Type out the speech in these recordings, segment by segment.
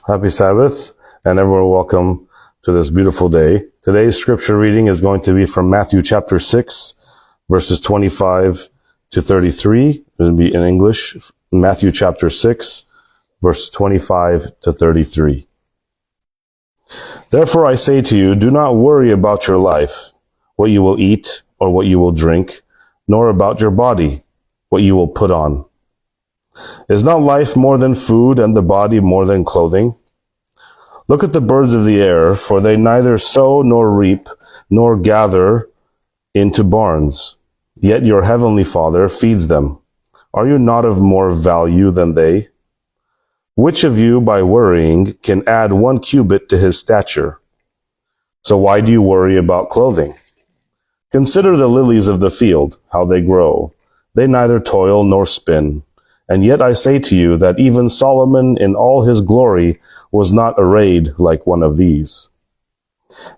Happy Sabbath, and everyone welcome to this beautiful day. Today's scripture reading is going to be from Matthew chapter 6, verses 25 to 33. It will be in English. Matthew chapter 6, verse 25 to 33. Therefore I say to you, do not worry about your life, what you will eat or what you will drink, nor about your body, what you will put on. Is not life more than food, and the body more than clothing? Look at the birds of the air, for they neither sow nor reap, nor gather into barns, yet your heavenly Father feeds them. Are you not of more value than they? Which of you, by worrying, can add 1 cubit to his stature? So why do you worry about clothing? Consider the lilies of the field, how they grow. They neither toil nor spin. And yet I say to you that even Solomon in all his glory was not arrayed like one of these.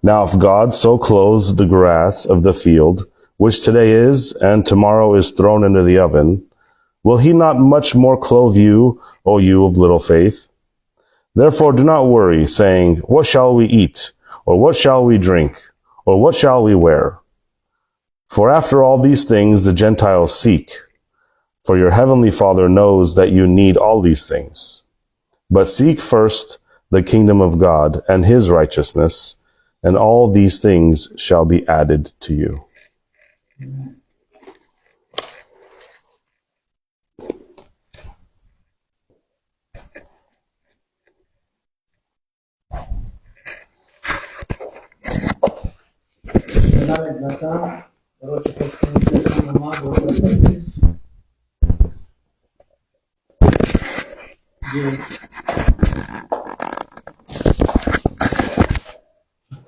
Now if God so clothes the grass of the field, which today is and tomorrow is thrown into the oven, will he not much more clothe you, O you of little faith? Therefore do not worry, saying, what shall we eat? Or what shall we drink? Or what shall we wear? For after all these things the Gentiles seek. For your heavenly Father knows that you need all these things. But seek first the kingdom of God and his righteousness, and all these things shall be added to you.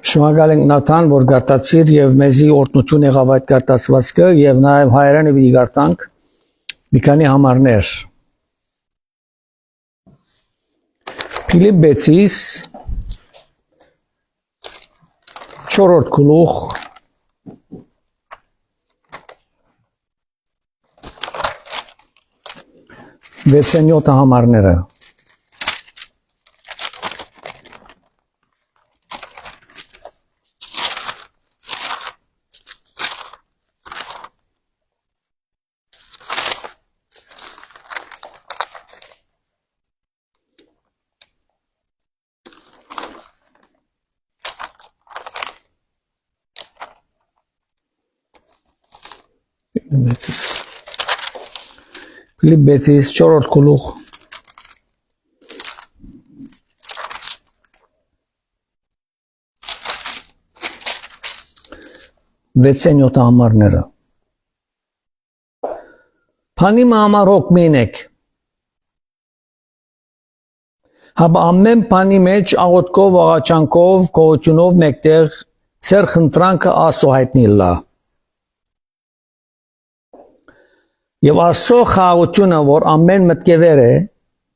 Շնորհակալ ենք Նաթան, որ գարտացիր եւ մեզի օրհնություն եղավ այդ գարտացվածքը եւ նաեւ հայերենը պիտի գարտանք մի քանի համարներ։ Փիլիպպեցիս 4-րդ գլուխ 6-7 համարները։ Փիլիպպեցիս 4-րդ գլուխ 6-7 համարները։ Փանի համար հոգ մենեք։ Հապա ամեն բանի մեջ աղոթքով, աղաչանքով, գոհությունով մեկտեղ ծեր խնդրանքը Աստծո հայտնիլա։ Եվ Աստծո խաղաղությունը, որ ամեն մտքևեր է,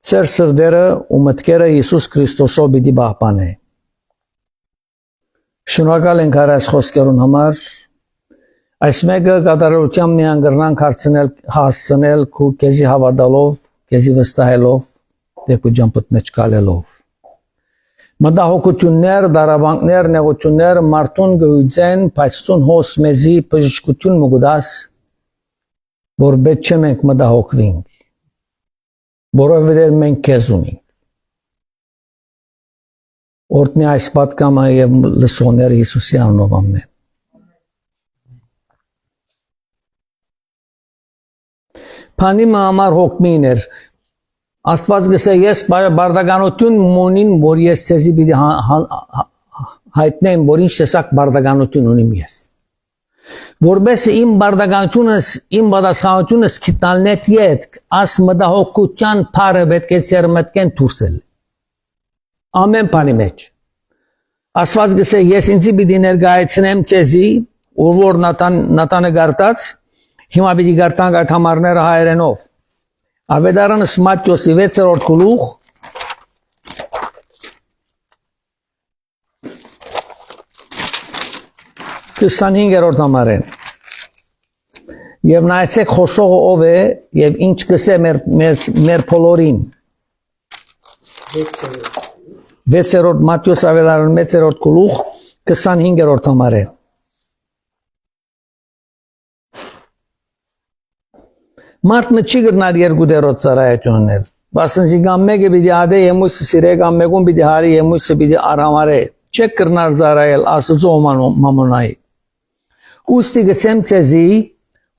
ծեր սրտերը ու մտքերը Հիսուս Քրիստոսով պիտի պահպանե։ Շնորհակալ ենք Հայր այս խոսքերուն համար։ Այս մեկը կատարելությամբ միան գրնանք հասցնել քու քեզի հավատալով, քեզի վստահելով, դեպի ջամփոտ մեջ գալելով։ Մտահոգություններ, դարավանքներ, նեղություններ մարդուն գույցեն, բայց ցուն հոս մեզի բժշկություն մուգդաս, որ պետք չէ մենք մտահոգվենք, որովհետև մենք քեզ ունենք։ Օրհնի այս պատգամը եւ լսողները Հիսուսի անունով ամեն։ Փանի համար հոգմիներ Աստված գսե ես բարդականություն մոնին որ ես ցեզի պիտի հայտնեմ որ ինչ տեսակ բարդականություն ունիմ ես որպես իմ բարդականությունս իմ պատասխանությունս գտնալնետ յետ աս մտահոգության փարը պետք է ծերմտքեն դուրսել ամեն բանի մեջ Աստված գսե ես ինձի պիտի ներկայացնեմ ցեզի ով որ նատանը գարտած հիմա պիտի գարտանք այդ համարները հայերենով Ավետարանս Մատթեոսի 6-րդ գլուխ 25-րդ համարեն Եվ նայեցեք խոսողը ով է եւ ինչ կսե մեր բոլորին 6-րդ Մատթեոս ավետարան 6-րդ գլուխ 25-րդ համարը Մարդը չի գտնար երկու դերոց ծառայություններ Բասնջի գամ մեկը պիտի ադե եմույսը սիրե գամ մեկում պիտի հարի եմույսը պիտի արամարե չեք կրնար ծառայել Աստծո մամոնայի Ուստի գցեմ ցեզի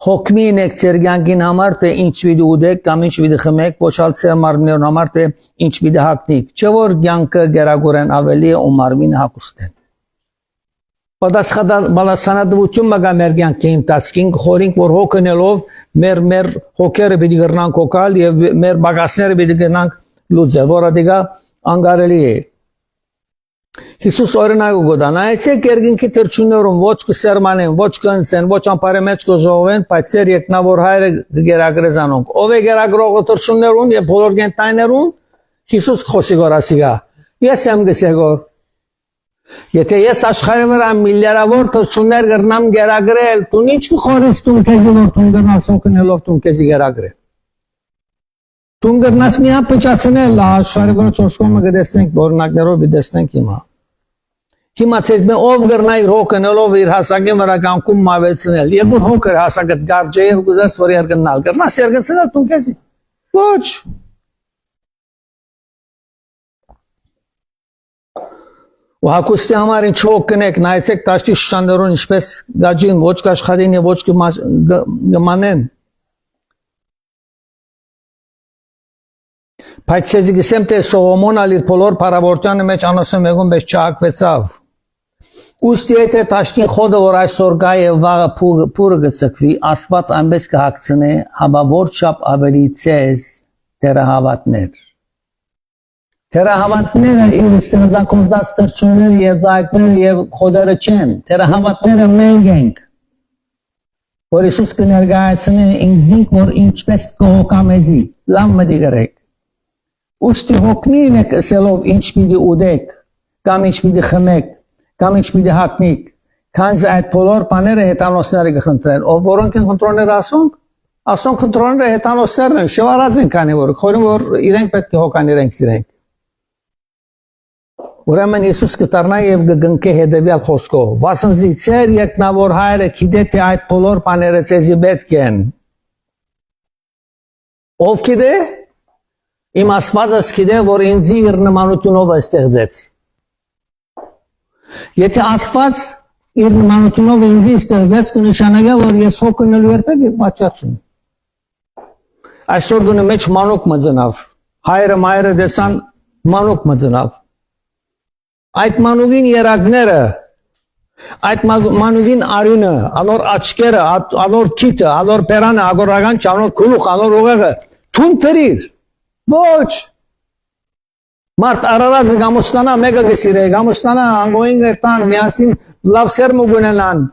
Հոգմին եք ձեր կյանքին համար թե ինչ պիտի ուտեք կամ ինչ պիտի խմեք ոչ ալ ձեր մարմիններուն համար թե ինչ պիտի հագնեք չէ որ կյանքը գերագորեն ավելի է ու մարմինը հագուստեն Պատասխանատվություն մգա մեր կյանքի ընթացքին խորինք որ հոգնելով մեր հոգերը պիտի գրնանք հոգալ եւ մեր բագասները պիտի գնանք լուծել որը դիգա անգարելի է Հիսուս օրինակ գոդանայեցեք երկինքի թրջուններում ոչ կսերմանեն, ոչ կընսեն, ոչ անպարե մեջ կժողվեն, բայց ձեր երկնավոր հայրը գերագրե զանոնք։ Ով է գերագրողը թրջուններուն եւ բոլոր գենտայներուն։ Հիսուս խոսի գորասիգա։ Ես եմ գսեգոր։ Եթե ես աշխարհի վրա միլիարդավոր թրջուններ գրնամ գերագրել, դու ինչ կխորես դու քեզի որ դու գնաս օգնելով դու քեզի գերագրել։ Դու գնաս մի ապճացնել աշխարհի վրա ճոշկոմը գտեսնենք օրինակներով դեսնենք հիմա Հիմա ցեզ մե ով գրնայ ռոքնելով իր հասակի վրա կանգում մավեցնել երկու հոկեր հասակը գարջե եւ գուզես որ երգնալ գրնաս երգնցնել դու քեզի ոչ ու հակոստի համար ինչ հոգնեք նայեցեք տաշտի շշանդերուն ինչպես գաջին ոչ կաշխատին եւ ոչ կմանեն Բայց ցեզի գսեմ թե Սողոմոն ալիր բոլոր փարավորտյանը մեջ անասում եկում բայց չհակվեցավ Ուստի եթե տաշտին խոդը որ այսօր գա եւ վաղը փուրը գծկվի Աստված այնպես կհագցնե հավավոր չափ ավելի ցեզ դերահավատներ Դերահավատները իրստեղծան կոնդաս տրչուներ եւ զայգներ եւ խոդերը չեն դերահավատները մենք ենք որ Հիսուս կներկայացնի ինձնիկ որ ինչպես կողոքամեզի լավ մտի գրեք Ուստի հոգնին եք ասելով ինչ պիտի ուտեք, կամ ինչ պիտի խմեք, կամ ինչ պիտի հագնեք, քանզի այդ բոլոր բաները հետանոսները կխնդրեն, ով որոնք են խնդրոնները ասոնք խնդրոնները հետանոսներն են, շվարած են քանի որ, խորին որ իրենք պետք է հոգան իրենք սիրենք։ Ուրեմն Հիսուս կտառնա եւ կգնկե հետեւյալ խոսքով, վասնզի ծեր երկնավոր հայրը գիտե թե այդ բոլոր բաները ցեզի պետք են։ Ով գիտե Իմ ասվածս գիտե, որ ինձի իր նմանությունով է ստեղծեց։ Եթե ասված իր նմանությունով ինձի ստեղծեց, կնշանակե, որ ես հոգնելու երբեք պատճառ չունեմ։ Այսօր դու մեջ մանուկ մծնավ, հայրը մայրը դեսան մանուկ մծնավ։ Այդ մանուկին երակները, այդ մանուկին արյունը, անոր աչքերը, անոր քիթը, անոր բերանը, ագորական չանոր գլուխ, անոր ուղեղը, թուն թրիր։ Ոչ Մարդ արարածը գամոստանա մեկը գսիրե գամոստանա անգոին գերտան միասին լավ սերմ ուգունենան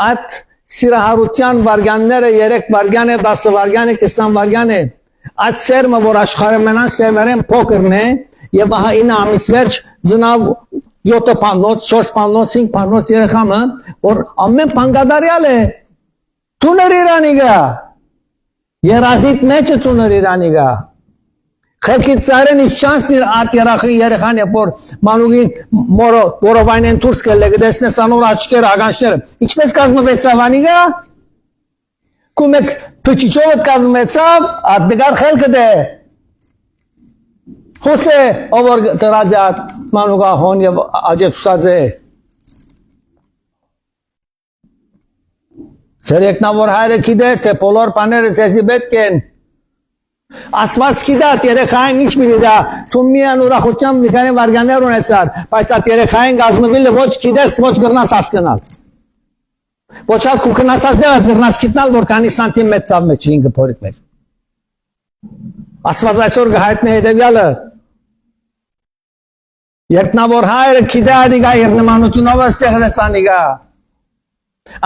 այդ սիրահարության վարգյանները 3 վարգյան է 10 վարգյան է 20 վարգյան է այդ սերմը որ աշխարհը մենան սերմերեն փոքրն է եւ ահա 9 ամիս վերջ զնավ 7 պանոց 4 պանոց 5 պանոց երեխամը որ ամեն բանգադարյալ է տուներ Իրանիգա երազիտ մեջը տուներ Իրանիգա Խելքից ծարեն իս չանսնիր ատ երեխան է որ մանուգին որովայն են թուրս կելը գդեսնես անոր աչկերը ագանշները ինչպես կազմվեցավ անիգա կումեք պճիչովըտ կազմվեցավ ատ նգար խելքը դե խոսե ովոր տրած է ատ մանուգա հոն և աջետ ուսած է ձեր եկնավոր հայրը գիտե թե բոլոր բաները ձեզի պետք են Ասված գիտա երեխային ինչ մի դա ծումմիան ուրախությամբ մի քանի վարգաններ ունեցար բայց այդ երեխային գազմվելը ոչ գիտես ոչ գրնաս հասկանալ ոչ ալ կուքնացած դեռ գրնաս գիտնալ որ քանի սանտիմետր ցավ մեջ ինքը փորիկ մեջ Ասված այսօր գահիտնի հետեւյալը Երկնավոր հայրը գիտա դիգա իր նմանությունով ստեղծեց անիգա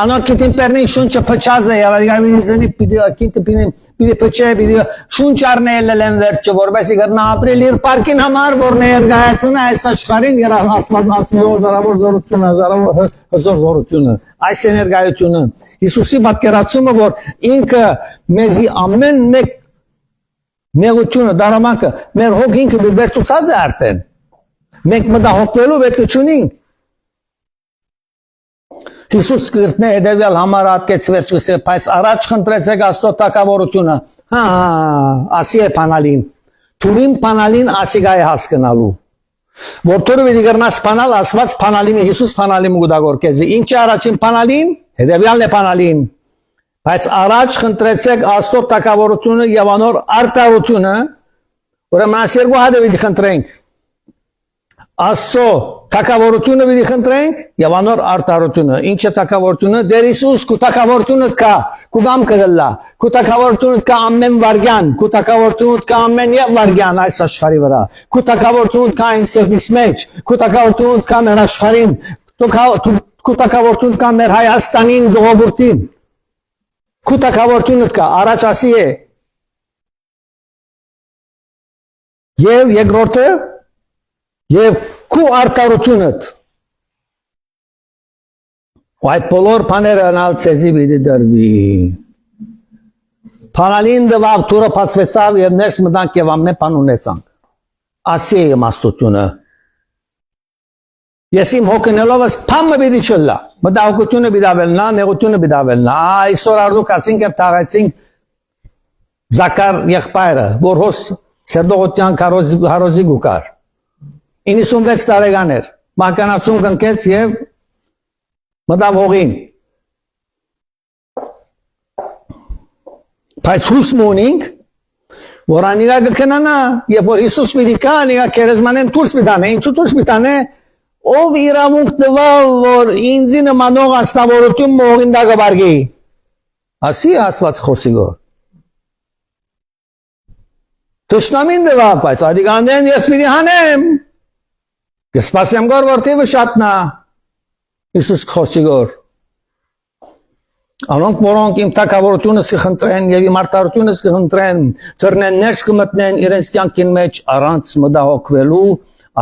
Անոր կիտին պերնին շունչը պչած է, և զնի պիտի պչե, պիտի շունչ արնել են վերջը, որբեսի գրնա ապրել իր պարկին համար, որ ներգայացն է այս աշխարին իր ասմելով զարավոր զորությունը, հզոր զորությունը, այս էներգայությունը, Հիսուսի պատկերացումը, որ ինքը մեզի ամեն մեկ Նեղությունը, դարամանքը, մեր հոգ ինքը վերցուցած է արդեն։ Մենք մտահոգվելու պետք չունենք։ Հիսուս կրտնե հետևյալ համար ատկեց վերջգսել, բայց առաջ խնդրեցեք Աստծո թակավորությունը։ Ասի է փանալին։ Թուրին փանալին ասիգա է հասկանալու։ Որ թուրը պիտի գրնաս փանալ, ասված փանալին է, Հիսուս փանալին մուգդագորքեզի։ Ինչ է առաջին փանալին։ Հետևյալն է փանալին։ Բայց առաջ խնդրեցեք Աստծո թակավորությունը եւ անոր արտահայտությունը, ուրեմն այս երկու հատը պիտի խնդրենք։ Աստծո թակավորությունը պիտի խնդրենք եւ անոր արտահայտությունը։ Ինչ է թակավորությունը։ Դեր Հիսուս քու թակավորությունը կա, քու գամ կդլա, քու թակավորությունը կա ամեն վարյան, քու թակավորությունը կա ամեն վարյան այս աշխարհի վրա։ Քու թակավորությունը կա այն սերվիս մեջ, քու թակավորությունը կա մեր աշխարհին, քու թակավորությունը կա մեր Հայաստանին, ժողովրդին։ Քու թակավորությունը կա, առաջ ասի է։ Եվ երկրորդը եւ քու արտարությունդ այդ բոլոր բաները անալ ցեզի պիտի դրվի փանալին դվավ թուրը փածվեցավ եւ ներս մտանք եւ ամեն բան ունեցանք ասի է իմաստությունը ես իմ հոգնելովս փամը պիտի չլա մտահոգությունը պիտի ավելնա նեղությունը պիտի ավելնա այսօր արդյոք ասինք եւ տաղեցինք Զաքար եղբայրը որ հոս Սերդողոտյան հարոզի գուկար 96 տարեկան էր, մականացում կնկեց և մտավ հողին։ Բայց հուսմ ունինք, որ անիգա կքնանա, և որ Հիսուս պիտի կա, անիգա կերեզմանեն դուրս պիտանե, ինչու դուրս պիտանե, ով իրավունք տվավ, որ ինձի նմանող աստավորություն մողին դա կբարգի։ Ասի Աստված խոսիգոր։ Թշնամին տվավ, բայց ադիգանդեն ես պիտի հանեմ։ Կսպասեմ գոր որտիվը շատնա, Հիսուս խոսիգոր։ Անոնք որոնք իմ թակավորությունս կխնդրեն և իմ արտարությունս կխնդրեն, թրնեն ներս կմտնեն իրենց կյանքին մեջ առանց մտահոգվելու,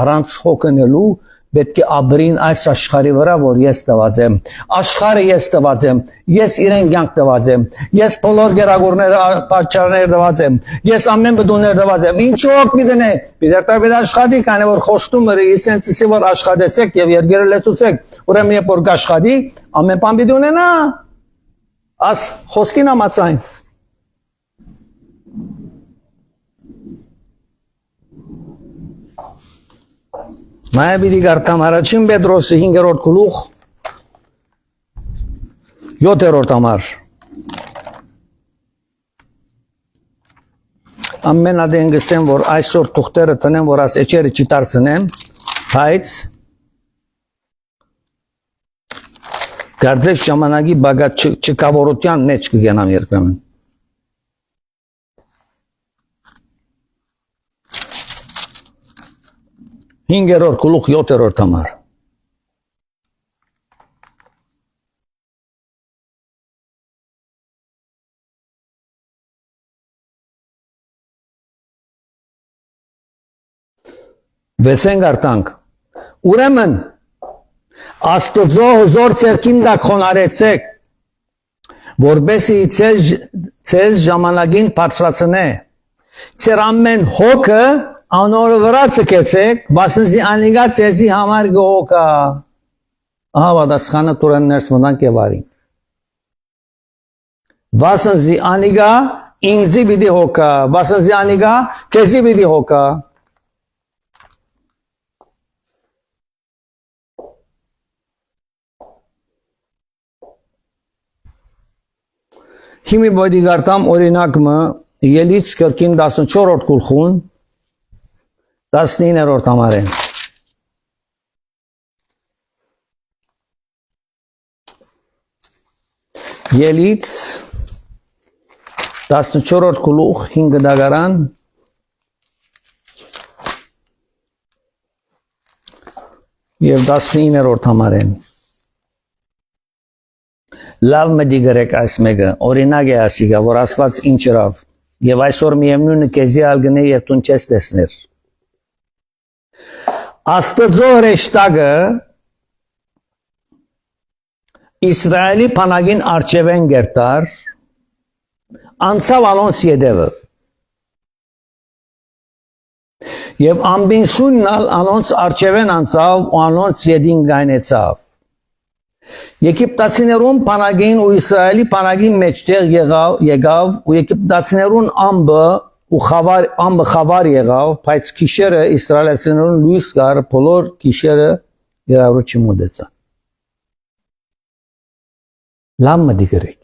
առանց հոգնելու, պետք է ապրին այս աշխարհի վրա, որ ես տված եմ։ Աշխարհը ես տված եմ, ես իրեն կյանք տված եմ, ես բոլոր գերագուրները պատճառներ տված եմ, ես ամեն բդուներ տված եմ։ Ինչու օգ միտենե։ Պիտերտաբեդ աշխատի, քանի որ խոստումը իսենցիսի որ աշխատեցեք եւ երգերը լեցուցեք, ուրեմն երբ որ կաշխատի, ամեն բան պիտի ունենա։ Աս խոսքին համաձայն։ Մայա պիտի գարտամ առաջին Պետրոսի 5-րդ գլուխ 7-րդ համար ամեն ադեն գսեմ, որ այսօր թուղթերը տնեմ, որ աս էջերը չտարցնեմ, բայց գարձեշ ժամանակի բագատ չկավորության մեջ կգենամ երբեմն 5-րդ գլուխ 7-րդ համար Վեցեն գարտանք ուրեմն Աստծո հզոր ցերքին դա քոնարեցեք որբեսի ցեզ ժամանակին բարձրացնե ցեր ամեն հոգը անոր վրա ցկեցեք բասնզի անիգա ցեզի համար գոկա ահա պատասխանը տուրեն ներս մտանք եւ արին բասնզի անիգա ինձի պիտի հոգա բասնզի անիգա քեզի պիտի հոգա Հիմի բոդի գարտամ օրինակը ելից կրկին 14-րդ գլխուն 19-րդ համարեն ելից 14-րդ գլուխ 5 դագարան եւ 19-րդ համարեն Լավ մդի գրեք այս մեկը, օրինակ է ասիգա, որ ասված ինչ երավ, և այսօր միևնույնը կեզի ալգնե և տուն չես տեսներ։ Աստծո հրեշտակը Իսրայելի փանագին արջևեն գերտար, անցավ անոնց ետևը։ Եվ ամբին սուննալ անոնց արջևեն անցավ ու անոնց յետին գայնեցավ։ Եգիպտացիներուն բանակին ու Իսրայելի բանակին մեջտեղ եկավ ու եգիպտացիներուն ամբը խավար եղավ, բայց քիշերը իսրայելցիներուն լույս կար, բոլոր քիշերը երարու չմոտեցան։ Լամը դիգրեք։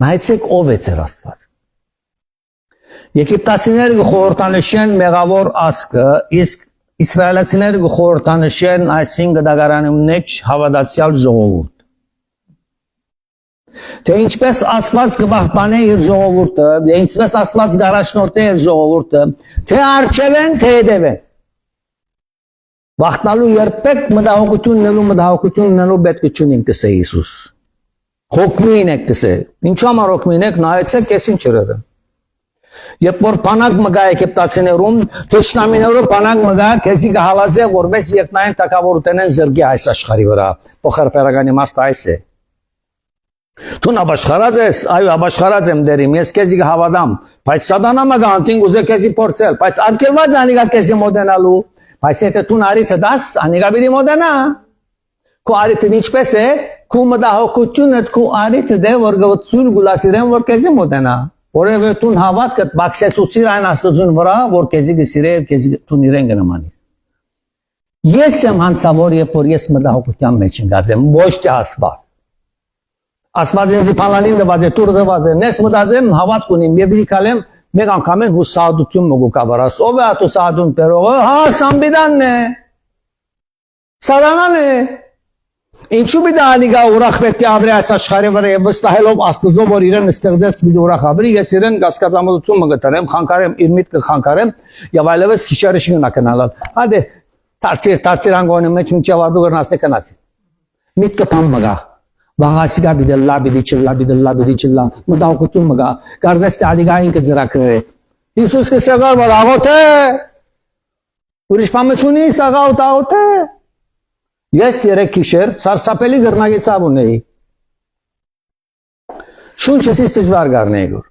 Նայեցեք ով է ձեր Աստված։ Եգիպտացիները գխորտանշեն մեղավոր ասկը, իսկ իսրայելցիները գխորտանշեն այսինքն դագարանի մեջ հավատացյալ ժողովուրդ։ Թե ինչպես Աստված կպահպանի իր ժողովուրդը, թե ինչպես Աստված գարաշնորհտի իր ժողովուրդը, թե արջևեն, թե հետևեն։ Վախտալու երբեք մտահոգություն ունելու պետք չունին կսե Հիսուս։ Հոգմին եք կսե։ Ինչու համար հոգմին եք, նայեցեք ես ինչ երևը։ Երբ որ բանակ մգա եգիպտացիներում, թշնամիներով բանակ մգա, քեզի կհալածե, որպես երկնային թագավորութենեն զրգի այս աշխարհի վրա։ Փոխարպերական իմաստը այս է։ Դու ապաշխարած ես, այո, ապաշխարած եմ դերիմ, ես քեզի կհավատամ, բայց սատանա մգա անտին ուզե քեզի փորձել, բայց արգելված անիգա քեզի մոդենալու, բայց եթե դու արիթը դաս, անիգա պիտի մոդենա։ Քո արիթը ինչպես է, քո մտահոգությունը քո արիթը դե որ գծուլ գուլասիրեն որ քեզի մոդենա։ Որևէ տուն հավատքը բացեցուցիր այն աստծուն վրա, որ քեզի գսիրե, քեզի տուն իրեն գնամանի։ Ես եմ հանցավոր, երբ որ ես մտահոգության մեջ ընկած եմ, ոչ թե Աստված։ Աստված ինձ փալանին դված է, տուր դված է, նես մտածեմ, հավատք ունիմ, եւ իրիկալեմ, մեկ անգամ են հուսադություն մոգու կավարաս, ով է ատու սադուն պերողը, հա, Սամբիդանն է, Սարանան է, ինչու բիդա անիգա ուրախ պետք է ապրի այս աշխարհի վրա եւ վստահելով Աստծո, որ իրեն ստեղծեց բիդի ուրախ ապրի, ես իրեն կասկածամտություն մգտնեմ, խանգարեմ, իր միտքը խանգարեմ եւ այլևս քիշարը շնորհականալ։ Հադե, տարծիր անգոնի մեջ մինչեւ արդու գրնասте կնացի։ Միտքը բան մգա։ Վաղասիգա բիդելլա բիդիչլա մտահոգություն մգա կարծես ալիգային կձրակրե Հիսուս կսեղալ որ աղոթե ուրիշ բան չունի սաղաուտաութե ես երեք գիշեր սարսափելի գրնագեցավ ունեի շունչս դժվար գարնեի գոր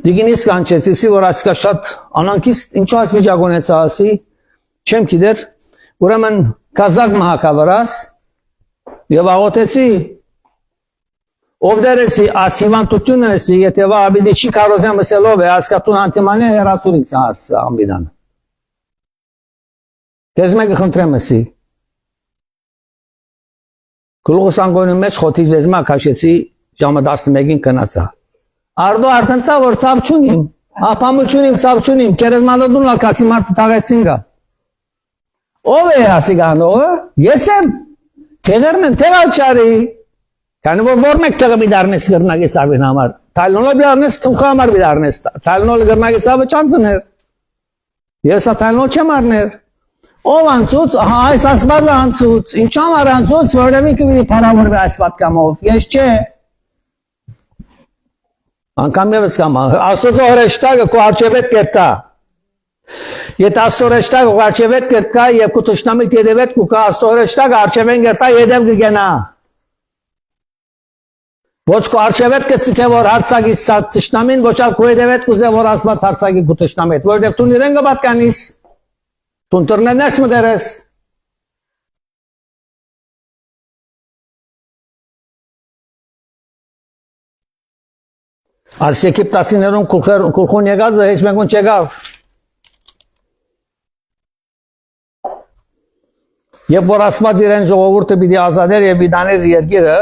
դիգինիս կանչեցի որ ասկա շատ անանկիս ինչու այս վիճակոնեցա ասի չեմ գիտեր ուրեմն կազակ մահակավարաս Եվ աղոթեցի, ով դերեսի, ասիվանտությունը էսի, եթե վա աբիդի չի կարոզեմ ասելով է, ասկատուն անտիմանի հերացուրից աս ամբիդան։ Կեզ մեկը խնդրեմ էսի։ Կլուղս անգոնի մեջ խոտից վեզմա կաշեցի, ժամը 11-ին կնացա։ Արդո արդնցա, որ ծավ չունիմ, ապամը չունիմ, ծավ չունիմ, կերեզմանոդուն լակացի մարդը տաղեցին գա։ Ով է ասի գանողը, ես եմ։ Թեղերն թեղալ չարի, քանի որ մեկ թեղը բիդարնես գրնագեց ավին համար, թալնոլը բիդարնես կմխա համար բիդարնես, թալնոլը գրնագեց ավը չանցներ, ես թալնոլ չեմ արներ, ով անցուց, այս ասվածը անցուց, ինչ համար անցուց, որևի կվիդի պարավորվի այս պատկամով, ես չէ, անգամ եվս կամա, աստոծո հրեշտակը կո արջևետ կերտա, Եթե աստորեշտակ ու արջևետ կրտկա և կու թշնամիտ եդևետ կու կա աստորեշտակ արջևեն կրտա եդև կգենա։ Ոչ կու արջևետ կծիք է որ հարցագի թշնամին, ոչ ալ կու եդևետ կուզ է որ ասված հարցագի կու թշնամիտ, որդև տուն իրեն գբատկանիս, տուն տրնեներս մդերես։ Այս եգիպտացիներուն կուլխուն եղածը հեչ մեկուն չեղավ։ Երբ որ ասված իրեն ժողովուրդը պիտի ազատեր եւ բիդաներ երկիրը,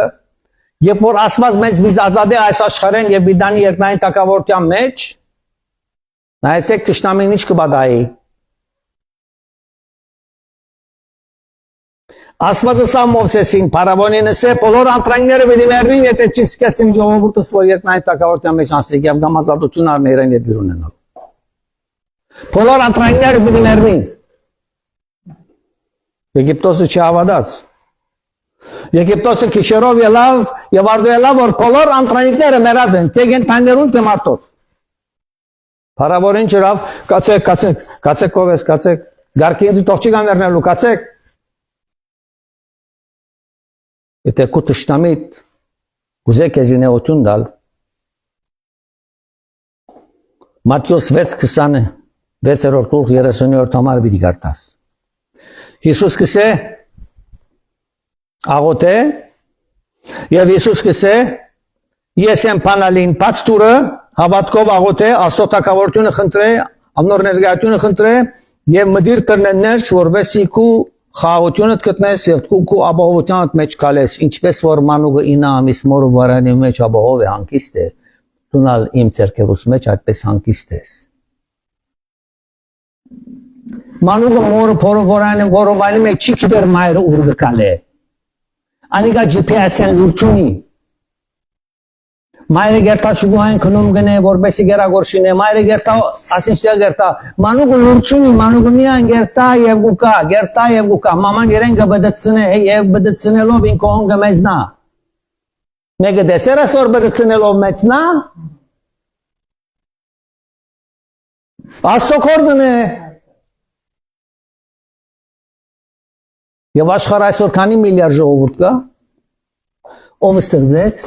երբ որ ասված մեզ ազատե այս աշխարհեն եւ բիդանի երկնային տակավորության մեջ, նայեցեք թշնամին ինչ կբադայի։ Ասվածը սա Մովսեսին փարավոնինս է բոլոր անտրանքները պիտի մերվին, եթե չսկեսին ժողովուրդս որ երկնային տակավորության մեջ անցիկ եւ կամ ազատություն առն իրեն երկիր ունենալ։ Բոլոր անտրանքները պիտի մերվին։ Եգիպտոսը չհավատաց։ Եգիպտոսը քիշերով ելավ եւ արդու ելավ որ բոլոր անտրանիկները մեռած են, ցեգեն տաներուն թե մարդոց։ Փարավորին չրավ, կացեք ով ես, կացեք, գարկի ինձ տողջի կան վերնելու, կացեք։ Եթե քու թշնամիտ ուզե քեզի նեղություն դալ Մատթեոս 6:20 6-րդ գլուխ 30-րդ համար պիտի կարդաս։ Հիսուս կսե աղոթե եւ Հիսուս կսե ես եմ բանալին բաց տուրը հավատքով աղոթե Աստծո թակավորությունը խնդրե ամնոր ներգայությունը խնդրե եւ մդիր կրնեններս որովհետեւ քու խաղաղությունը գտնես եւ քու ապահովությանդ մեջ գալես ինչպես որ մանուկը 9 ամիս մորը վարանի մեջ ապահով է հանգիստ է դունալ իմ ցերկերուս մեջ այդպես հանգիստ ես մանուկը մորը որովայնի մեջ չի գիտեր մայրը ուր գալե անիգա GPS-ն լուրչունի Մայրը գերտա շուգուհային քնում գնե որբեսի գերագորշին է մայրը գերտա ասինչտեղ գերտա մանուկը լուրչունի մանուկը միան գերտա եւ գուկա մաման երեն գբդցնե եւ բդցնելով ինքը հոնգը մեզնա Մեկը դեսերը սոր բդցնելով մեծնա Աստծո կորձն է Եվ աշխարհ այսօր քանի միլիարդ ժողովուրդ կա ով ստեղծեց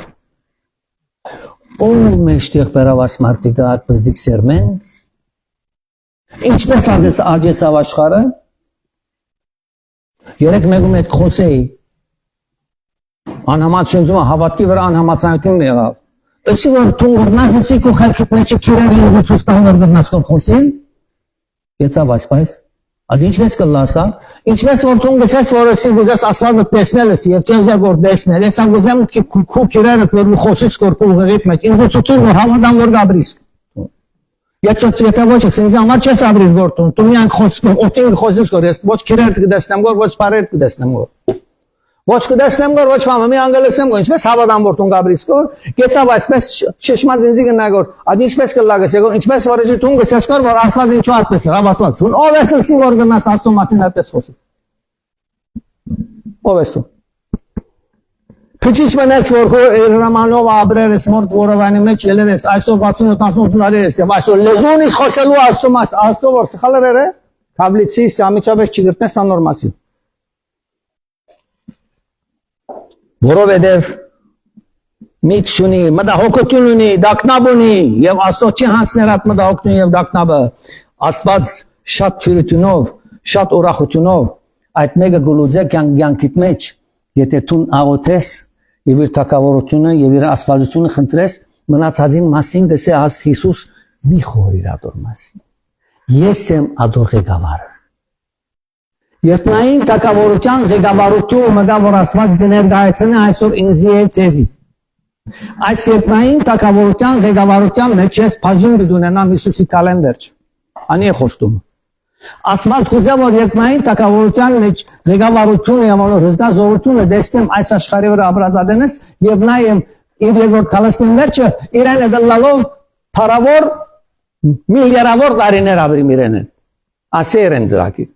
ով մեջտեղ բերավաս մարդիկ այդպես դիքսերմեն ինչպես աջեցավ աշխարհը երեք մեկում հետ խոսեի անհամացությունում հավատքի վրա անհամացություն եղավ ըսի որ թունգնաս ըսի քո խելքի մեջ քիրերի ուծուստան որ գնաց կորխոսին եծավ այսպես Ադի ինչպես կլասա ինչպես որ թուն գցես որ ըսի գուզես ասվածը տեսնելս եւ ճեզեր որ տեսնել ես անգուզեմ քու քիրերը որ խոսես կորփու ուղիղ մեջ ինձ ծուցում որ հավատան որ գաբրիս Եթե ոչ ես համար չես ապրիր գործում դու միայն խոսում օտին խոսես որ ես ոչ քիրեր կդեսնեմ որ ոչ բարեր կդեսնեմ որ Ոչ կդեսնեմ գոր ոչ մամա մի անգլեսեմ գոր ինչպես հավատան որ տուն գաբրիս գոր գեցավ այսպես շշմած ինձի գնա գոր ադի ինչպես կլագես գոր ինչպես որ ես տուն գեցես գոր որ ասված ինչու այդպես հավասված ուն ով ես սի որ գնաս ասում մասին այդպես խոսի ով ես դու Փիչից մնաց որ հրամանով ապրերես մորդ որովանի մեջ ելերես այսօր 67 տարի ես եւ այսօր լեզունից խոսելու ասում աստծո որ սխալներ է Թավլիցի սամիչավես չգրտնես անորմասի Որովհետև միտ շունի, մտահոգություն ունի, դակնաբ ունի եւ Աստծո չի հանցներ այդ մտահոգությունը եւ դակնաբը Աստված շատ թյուրությունով, շատ ուրախությունով այդ մեկը գլուզե կյանքիդ մեջ եթե դու աղոթես եւ իր թակավորությունը եւ իր աստվածությունը խնդրես մնացածին մասին դեսե աս Հիսուս մի խորիր ադոր մասին ես եմ ադոր ղեկավարը Երտնային թակավորության ղեկավարությունը մտա որ ասված կներկայացնի այսօր ինձի է ցեզի Այս երտնային թակավորության ղեկավարության մեջ ես բաժին կունենամ Հիսուսի կալենդեր անի է խոստում Ասված կուզեմ որ երտնային թակավորության մեջ ղեկավարությունը եւ հզգազողությունը դեսնեմ այս աշխարհի վրա ապրածադենես եւ նայեմ իր երկրորդ կալեստները իրեն դլալով փարավոր միլիարդավոր տարիներ ապրի իրեն ասերեն ծրակի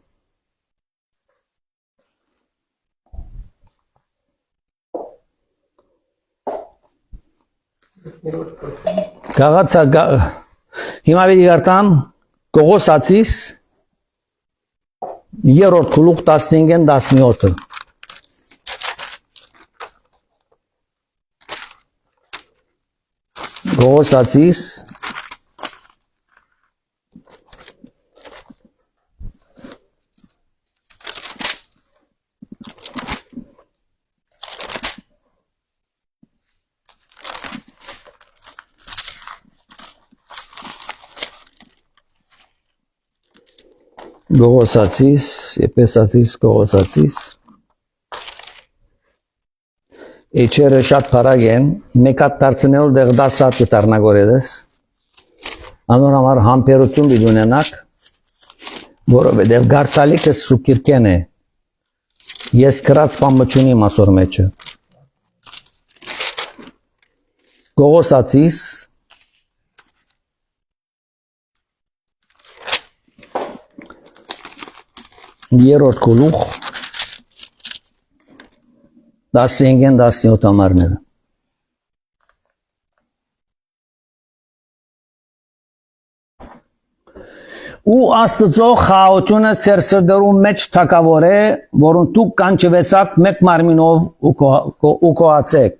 Գաղացա հիմա վիդի գարտամ Կողոսացիս երրորդ գլուխ 15-ն 17-ը Կողոսացիս Գողոսացիս, Էպեսացիս, Գողոսացիս Էչերը շատ փարագ են, մեկատ դարձնելով դեղ 10 սատ կտառնագորեդես Անոր համար համբերություն պիտի ունենաք, որովհետև գարտալիքը սուկիրկեն է Ես գրած բան մչունիմ ասոր մեջը Գողոսացիս Երրորդ գլուխ 15-ն 17 համարները Ու Աստծո խաղաղությունը ձեր սրտերում մեջ թակավոր է, որոնց դուք կանչվեցաք մեկ մարմինով ու կոացեք։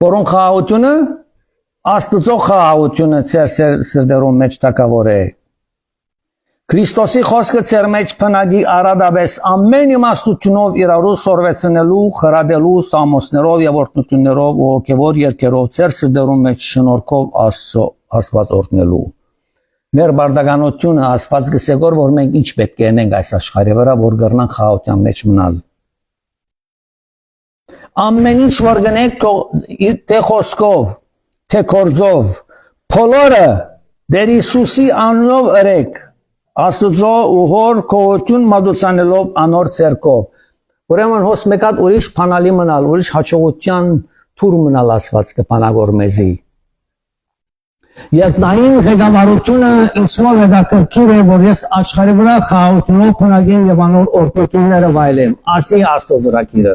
Որոնց խաղաղությունը Աստծո խաղաղությունը ծեր սրտերում մեջ տակավոր է։ Քրիստոսի խոսքը ծեր մեջ փնագի արադաբես ամեն իմաստությունով իրարու սորվեցնելու, խրադելու, սամոսներով եւ օրհնություններով ու հոգեվոր երկերով ծեր սրտերում մեջ շնորհքով Աստված օրհնելու։ Մեր բարդականությունը Աստված գսեգոր, որ մենք ինչ պետք է անենք այս աշխարհի վրա, որ կրնանք խաղաղության մեջ մնալ։ Ամեն ինչ որ գնենք թե խոսքով, թե գործով, բոլորը դեր Հիսուսի անունով ըրեք, Աստծո ու հոր կողություն մատուցանելով անոր ցերկով։ Ուրեմն հոս մեկ հատ ուրիշ փանալի մնալ, ուրիշ հաջողության թուր մնալ Աստված կփանագոր մեզի։ Երկնային ղեկավարությունը ինձով հետաքրքիր է, որ ես աշխարհի վրա խաղաղությունով փնագեմ եւ անոր օրհնությունները վայելեմ։ Ասի Աստծո զրակիրը։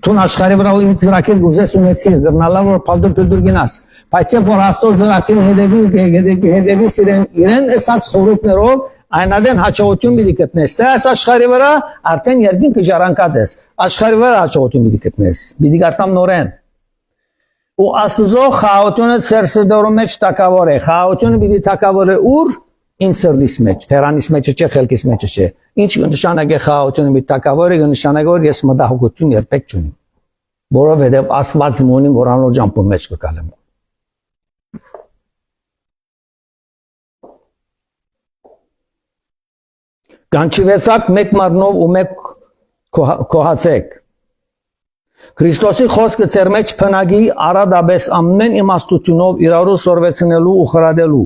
Տուն աշխարհի վրա ինձ զրակիր գուզես ունեցի, գրնալա որ փալդու դուր գնաս, բայց որ Աստծո զրակին հետևի սիրեն իրեն ասած խորհուրդներով այնադեն հաջողություն մի գտնես։ Թե այս աշխարհի վրա արդեն երկինքը ժառանգած ես, աշխարհի վրա հաջողություն մի գտնես, մի գարտամ նորեն։ Ու Աստծո խաղաղությունը ծեր սրտերում մեջ տակավոր է, խաղաղությունը պիտի տակավոր է ուր ինձ սրտիս մեջ, թերանիս մեջ չէ, խելքիս մեջ չէ։ Ինչ նշանակ է խաղաղությունը մի տակավոր է, նշանակ որ ես մտահոգություն երբեք չունիմ։ Որովհետև Աստված մոնի որ անոր ջամփու մեջ կգալեմ։ Կանչվեցաք մեկ մարմնով ու մեկ կոհացեք։ Քրիստոսի խոսքը ծեր մեջ փնագի արադաբես ամեն իմաստությունով իրարու սորվեցնելու ու խրադելու։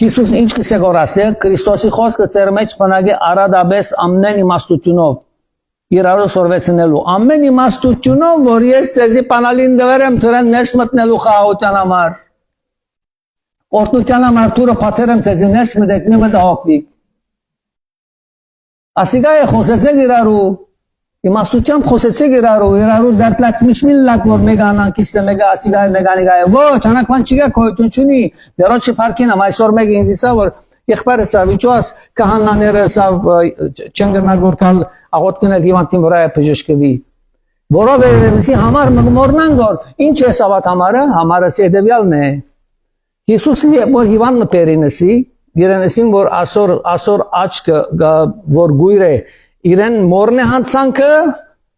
Հիսուս ինչ կսեգորասե Քրիստոսի խոսքը ծեր մեջ փնագի արադաբես ամեն իմաստությունով իրարու սորվեցնելու ամեն իմաստությունով որ ես ցեզի պանալին դվերեմ դրան ներս մտնելու խաղաղության համար օրհնության համար դուրը բացերեմ ցեզի ներս մտեք մի մտահոգվի ասիգա է խոսեցեք իրարու իմաստությամբ խոսեցեք իրարու դարձլակ միշմիլ լակ որ մեգանան կիստե մեգա ասիգա մեգանիգա ոչ անական չգա կոյություն չունի դերոց չփարքին am այսօր մեկ ինձ իսա որ եղբայրս ավիճոս կահանաները սա չենգնալ որքան աղոտ կնել հիվանդին վրա է բժշկվի որովհետև համար մորնան որ ինչ է սավատ համարը սեդեվյալն է Հիսուսի որ հիվանդ մտերինսի իրենեսին որ ասոր աչքը որ գույր է իրեն մորն է հանցանքը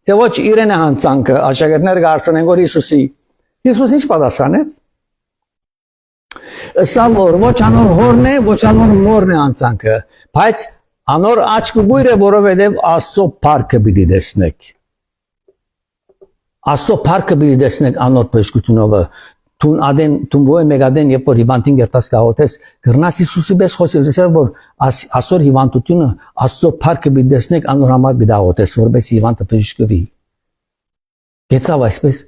թե ոչ իրեն է հանցանքը աշակերտները կարծեն որ Հիսուս ինչ պատասխանեց սա որ ոչ անոր հորն է ոչ անոր մորն է հանցանքը բայց անոր աչքը գույր է որովհետև Աստծո փառքը պիտի տեսնեք Աստծո փառքը պիտի տեսնեք անոր բժշկությունով Tun voi megaden e por hivantin gertas caotes, gărnas Iisusi bes hosil reservor asor hivantutuna aso park bi desnek anor hamar bi daotes vorbes hivant pejshkvi. Getsa vaspes.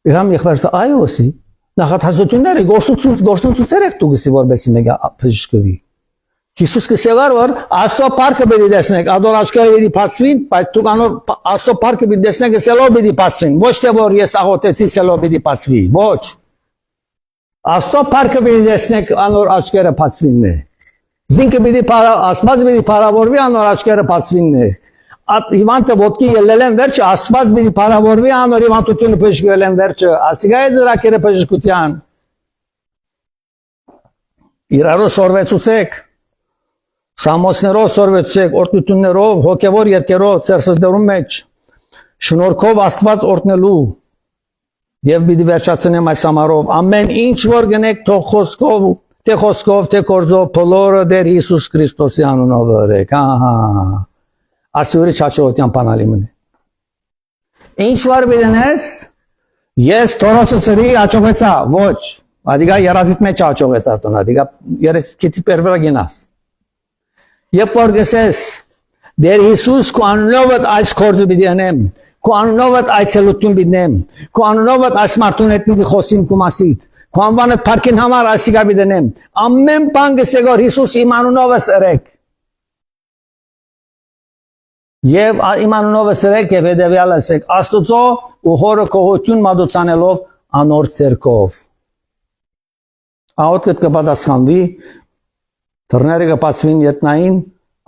Iram yexversa ayosi. Nahat hazotunere gorstun tugisi vorbes mega pejshkvi. Iisus că segar var aso park bi desnek ador aşkar bi patsvin, pai tu anor aso park bi desnek selo bi patsvin. Voște vor yes ahotetsi selo bi patsvi. Voç Աստծո փառքը պիտի տեսնեք անոր աչքերը բացվինն է։ Զինքը պիտի Աստված պիտի փառավորվի անոր աչքերը բացվինն է։ Հիվանդը ոտքի ելել են վերջը Աստված պիտի փառավորվի անոր հիվանդությունը բժշկվել են վերջը։ Ասիգա է դրակերը բժշկության։ Իրարու սորվեցուցեք։ Սամոսներով սորվեցեք, օրհնություններով, հոգևոր երկերով ծեր սրտերում մեջ շնորհքով Աստված օրհնելու Եվ պիտի վերջացնեմ այս համարով ամեն ինչ որ գնեք թող խոսքով թե գործով բոլորը դեր Հիսուս Քրիստոսի անունով ըրեք ահա ասուրի չաչողության բանալի մնե ինչ որ բիդնես ես թորոսսրի աչողեցա ոչ ադիգա երազիտ մեջ աչողեցա տոն ադիգա երես քիթի պերվրա գնաս երբ որ գսես դեր Հիսուս քո անունով այս գործը պիտի անեմ Քո անունով այցելություն բիդնեմ, քո անունով այս մարդուն հետ մի խոսիմ քո մասիդ, քո անվանը փառքին համար ասիգա բիդնեմ, ամեն բան գսեգոր Հիսուս իմ անունով ըրեք։ Եվ իմ անունով ըրեք եւ հետեւյալ ասեք Աստծո ու հորը կողություն մատուցանելով անոր ցերկով։ Ահոտ կպատասխանվի, դռները կբացվին ետնային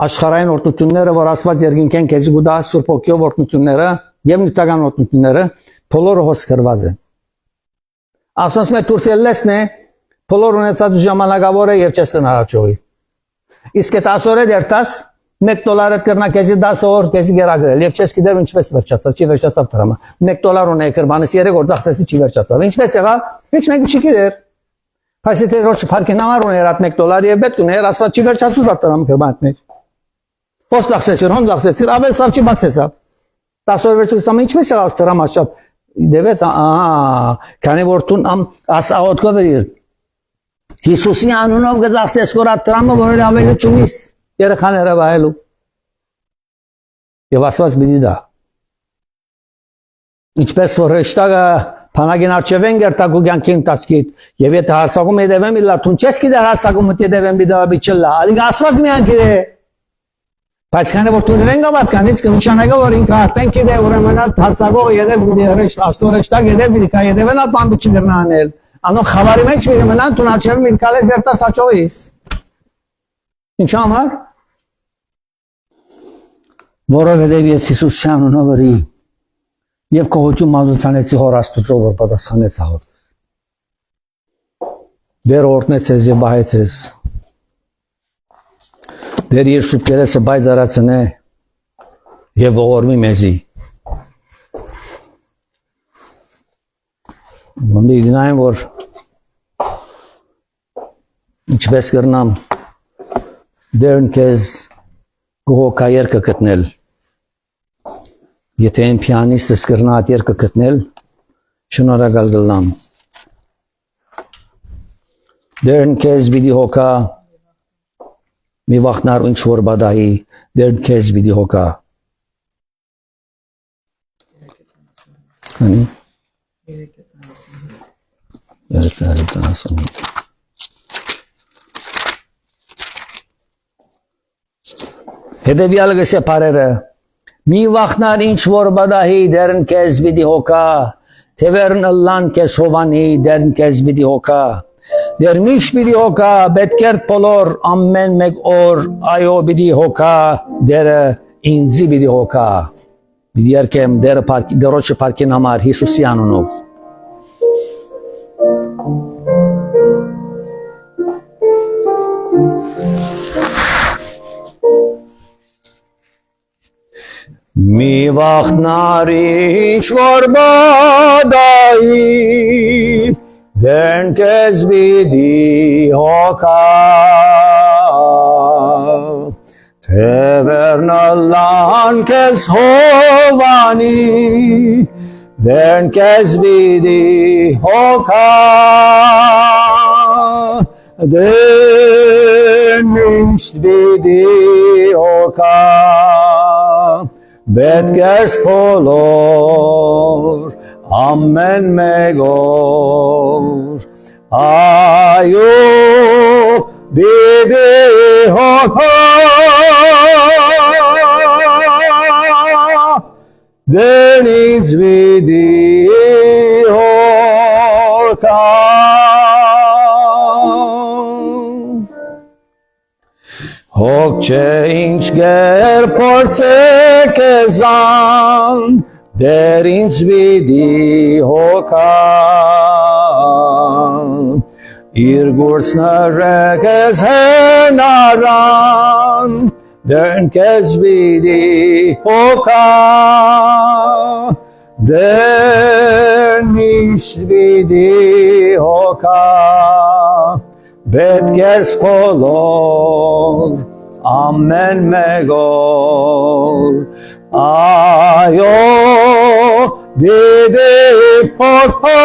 աշխարհային օրհնությունները, որ Աստված երկինքեն քեզ գուտա Սուրբ Օգյով օրհնությունները Եվ նյութական օրհնությունները բոլորը հոսքրված են։ ասոնց մե դուրսել լեսնե բոլոր ունեցած ժամանակավորը եւ չես կնարաճողի իսկ այդ ասորը դերտաս $1 կրնա քեզի 10 օր քեզի գերագրել եւ չես գիտեր ինչպես վերջացավ չի վերջացավ դրամը $1 ունե կրբանս 3 օր ծախսեցի չի վերջացավ ինչպես եղավ ոչ մեկ չի գիտեր բայց եթե ոչ փարքին համար ուներ այդ $1 եւ պետք ուներ ասված չի վերջացուց դրամը կրբանդ մեջ Post accesor, home accesor, avel sau ce baxesa. Dar să vreți să mă ինչպես եղավ դրամ așa դեվեց քանի որ տուն ամ աս աուտկովեր Հիսուսի անունով գծախսես կորա դրամը որ ավելի ճունիս երեխաները վայելու եւ ասված բիդի դա ինչպես որ հեշտագը Փանագին արչևեն գերտակու կյանքին տասկիտ եւ եթե հարցակում եդևեմ իլա տուն չես գիտեր հարցակում եդևեմ բիդավի չլա ալի ասված միան գիտե Բայց քանի որ դու դրեն գավաթ կանից կնշանակա որ ինքը արդեն գիտե ուրեմն հարցակող եդև գուդի հրեշտ աստորեշտակ եդև բիլկա եդևն ատ բան բիչի դրնանել անո խավարի մեջ մի մնան տուն արչևը միրկալես երտաս աճողիս Ինչ համար որովհետև ես Հիսուս անունովի Եվ կողություն մատուցանեցի հոր աստուծով, որ պատասխանեց աղոտ։ Դեր օրտնեց ես և բահեց ես։ Դեր իր շուպկերեսը բայց արացն է և ողորմի մեզի։ Մնդի գնայեմ, որ ինչպես կրնամ դերն կեզ գողոքա երկը կտնել Եթե են պիանիստը սկրնա at երկը կտնել, շնորհակալ գլամ։ Դերն կեզ բիդի հոկա, մի վախնար ինչ որ բադայի, դերն կեզ բիդի հոկա։ Քանի? Երեքն ասում։ Հետևյալ գսե պարերը, Մի վախնար ինչ որ բադահի դերն կեզ բիդի հոկա, թևերն ըլլան կեզ հովանի դերն կեզ բիդի հոկա, դեր միշ բիդի հոկա, բետկերտ բոլոր ամեն մեկ օր այո բիդի հոկա, դերը ինձի բիդի հոկա, բիդի երկեմ դերոչը պարքին համար Հիսուսի անունով։ Mi vachnari ինչ որ բադայի դեն կեզ բիդի հոկա թևերն ըլլան կեզ հովանի դեն կեզ բիդի հոկա դեն միշտ բիդի հոկա Betgers բոլոր ամեն մեկ օր այո բիդի հոկա դեն ինձ բիդի հոկա Հոգ չէ ինչ գեր փորձեք եզան, դեր ինձ բիդի հոկա, իր գուրցնը ռեքես հենարան, դերն կեզ բիդի հոկա, դերն միշտ բիդի հոկա, Betgers բոլոր ամեն մեկ օր այո բիդի հոկա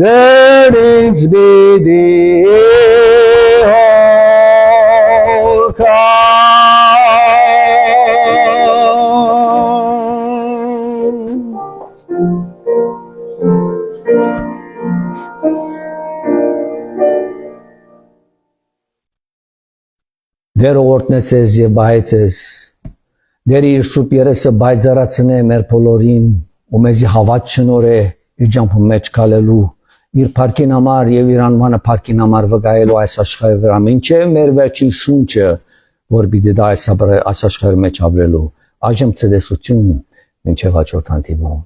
դեր ինձ բիդի հոկա Դեր օրտնեց ես և բահեց ես, դեր իր շուպ երեսը բայձարացն է մեր բոլորին, ու մեզի հավատ շնոր է իր ճամփում մեջ կալելու, իր պարքին համար և իր անվանը պարքին համար վգայելու այս աշխարհի վրա, մինչև մեր վերջին շունչը, որ պիտի դա այս աշխարհի մեջ ապրելու, Այժմ ցտեսություն մինչև հաջորդ հանդիպում։